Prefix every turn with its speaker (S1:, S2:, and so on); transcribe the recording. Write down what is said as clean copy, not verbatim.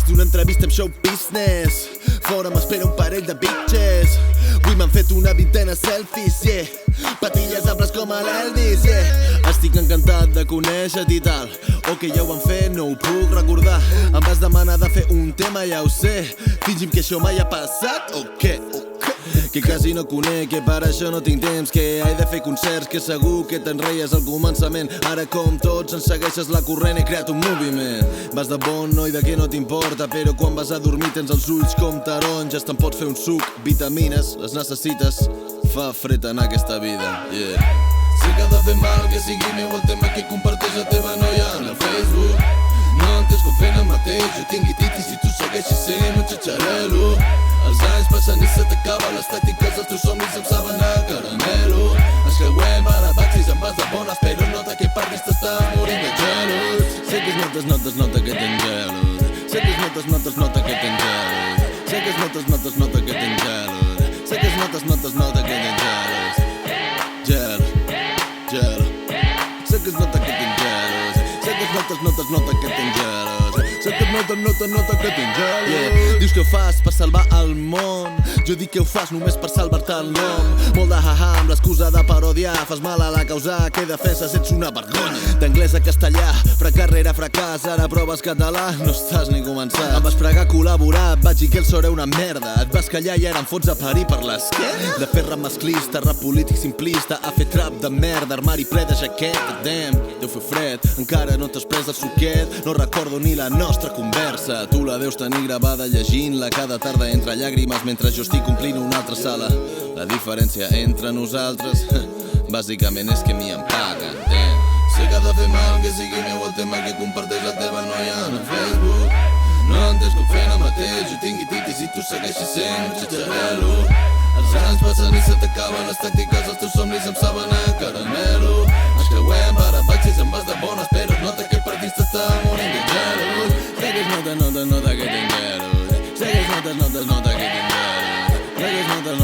S1: d'una entrevista amb show business. Fora m'espera un parell de bitches. Avui m'han fet una vintena selfies, yeah. Patilles amples com a l'Elvis, yeah. Estic encantat de conèixer-te i tal. Ok, ja ho van fer, no ho puc recordar. Em vas demanar de fer un tema, ja ho sé. Fingim que això mai ha passat, o què? Que quasi no conec, que per això no tinc temps. Que he de fer concerts, que segur que te'n reies al començament. Ara com tots ens segueixes la corrent, he creat un moviment. Vas de bon noi de que no t'importa, però quan vas a dormir tens els ulls com taronges. Te'n pots fer un suc, vitamines, les necessites. Fa fred en aquesta vida, yeah.
S2: Sé que ha de fer mal que sigui meu el tema que comparteix la teva noia en el Facebook. No entens com fent el mateix, jo tinc titis i tu segueixis sent un xitxarelo. Els anys passen i se t'acaba les tàctiques, els teus somnis em saben a caramelo. Ens creuem a baixis amb vas de bones, però nota que per vista estàs morint de gelos.
S1: Sé que es nota que tens gelos. Sé que es nota que tens gelos. Sé que es nota que tens gelos. Sé que es nota que tens gelos. Gelo. Sé que es nota que tens gelos. Sé que es nota que tens gelos. Sé que es nota que tens gelos. Yeah. Dius que ho fas per salvar el món. Jo dic que ho fas només per salvar-te el nom. Molt de ha-ha amb l'excusa de parodiar. Fas mal a la causa que defenses, ets una vergonya. D'anglès a castellà, carrera fracàs. Ara proves català, no estàs ni començat. Em vas pregar col·laborar, et vaig dir que el so era una merda. Et vas callar i ara em fots a parir per l'esquena. De fer rap masclista, rap polític simplista, a fer trap de merda, armari ple de jaqueta. Damn, deu fer fred, encara no t'has pres el suquet. No recordo ni la nostra conversa. Tu la deus tenir gravada llegint-la cada tarda entre llàgrimes mentre jo estic complint una altra sala. La diferència entre nosaltres bàsicament és que m'hi em paguen. Damn.
S2: Sé que ha de fer mal que sigui meu el tema que comparteix la teva noia en el Facebook. No entens com fent el mateix, jo tinc titis i tu segueixis sent un xitxarelo. Els anys passen i se t'acaben les tàctiques, els teus somnis em saben a caramelo. Ens creuem per baixis amb vas de bones, però es nota que per dins t'està morint de gelos.
S1: Sé que es nota que tens gelos. Sé que es nota que tens gelos. Sé que es